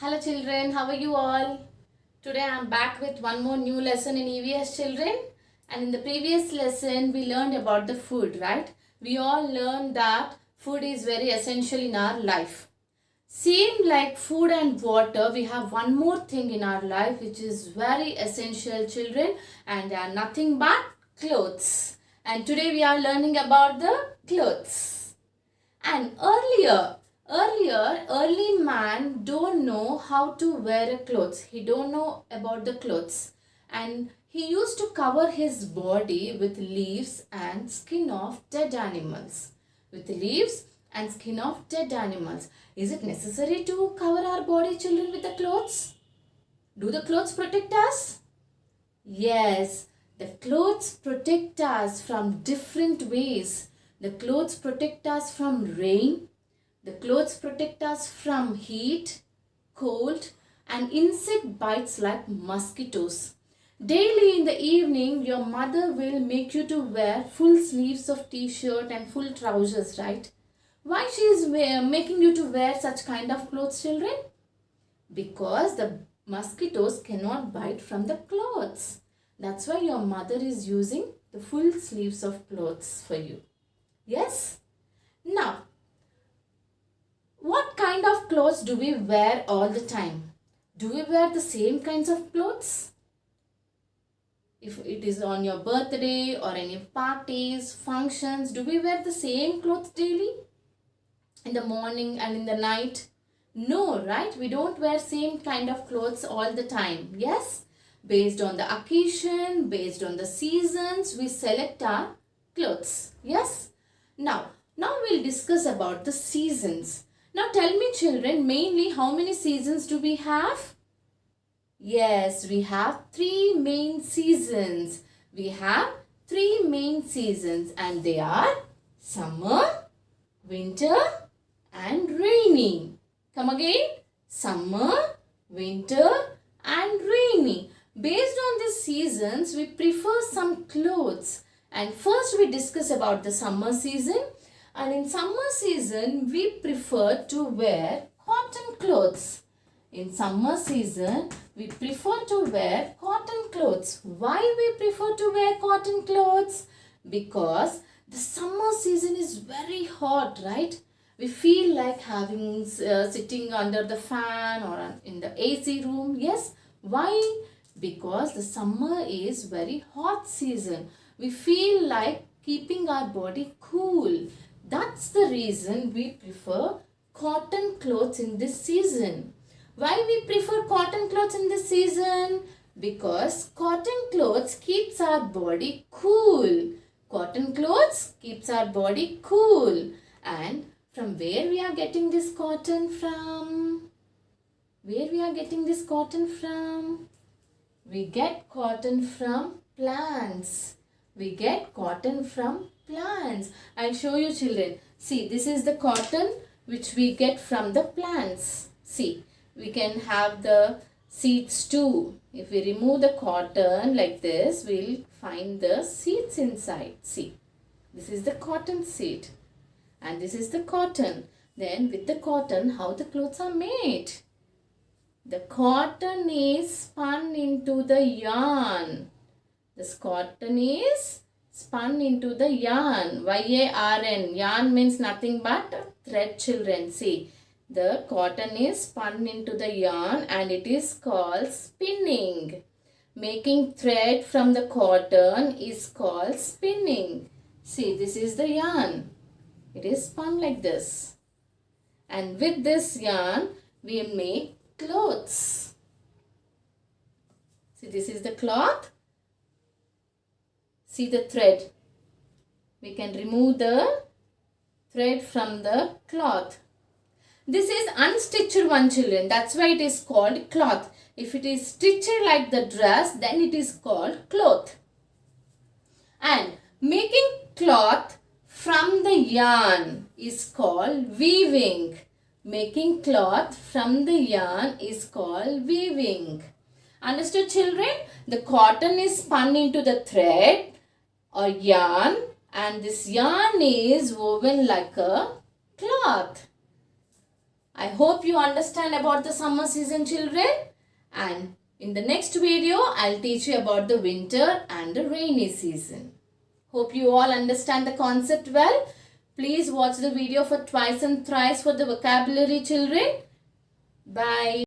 Hello children, how are you all? Today I am back with one more new lesson in EVS children. And in the previous lesson we learned about the food, right? We all learned that food is very essential in our life. Same like food and water, we have one more thing in our life which is very essential children, and they are nothing but clothes. And today we are learning about the clothes. And early man don't know how to wear a clothes. He don't know about the clothes. And he used to cover his body with leaves and skin of dead animals. With leaves and skin of dead animals. Is it necessary to cover our body, children, with the clothes? Do the clothes protect us? Yes, the clothes protect us from different ways. The clothes protect us from rain. The clothes protect us from heat, cold, and insect bites like mosquitoes. Daily in the evening, your mother will make you to wear full sleeves of t-shirt and full trousers, right? Why she is making you to wear such kind of clothes, children? Because the mosquitoes cannot bite from the clothes. That's why your mother is using the full sleeves of clothes for you. Yes? Now, what kind of clothes do we wear all the time? Do we wear the same kinds of clothes? If it is on your birthday or any parties, functions, do we wear the same clothes daily? In the morning and in the night? No, right? We don't wear same kind of clothes all the time. Yes? Based on the occasion, based on the seasons, we select our clothes. Yes? Now we'll discuss about the seasons. Now tell me children, mainly how many seasons do we have? Yes, we have three main seasons. We have three main seasons and they are summer, winter and rainy. Come again. Summer, winter and rainy. Based on these seasons, we prefer some clothes. And first we discuss about the summer season. And in summer season, we prefer to wear cotton clothes. In summer season, we prefer to wear cotton clothes. Why we prefer to wear cotton clothes? Because the summer season is very hot, right? We feel like having sitting under the fan or in the AC room. Yes. Why? Because the summer is very hot season. We feel like keeping our body cool. That's the reason we prefer cotton clothes in this season. Why we prefer cotton clothes in this season? Because cotton clothes keeps our body cool. Cotton clothes keeps our body cool. And from where we are getting this cotton from? Where we are getting this cotton from? We get cotton from plants. We get cotton from plants. I'll show you children. See, this is the cotton which we get from the plants. See, we can have the seeds too. If we remove the cotton like this, we'll find the seeds inside. See, this is the cotton seed. And this is the cotton. Then with the cotton, how the clothes are made? The cotton is spun into the yarn. This cotton is spun into the yarn. Y-A-R-N. Yarn means nothing but thread, children. See, the cotton is spun into the yarn and it is called spinning. Making thread from the cotton is called spinning. See, this is the yarn. It is spun like this. And with this yarn, we make clothes. See, this is the cloth. See the thread. We can remove the thread from the cloth. This is unstitched one, children. That's why it is called cloth. If it is stitched like the dress, then it is called cloth. And making cloth from the yarn is called weaving. Making cloth from the yarn is called weaving. Understood, children? The cotton is spun into the thread or yarn, and this yarn is woven like a cloth. I hope you understand about the summer season, children. And in the next video, I'll teach you about the winter and the rainy season. Hope you all understand the concept well. Please watch the video for twice and thrice for the vocabulary, children. Bye.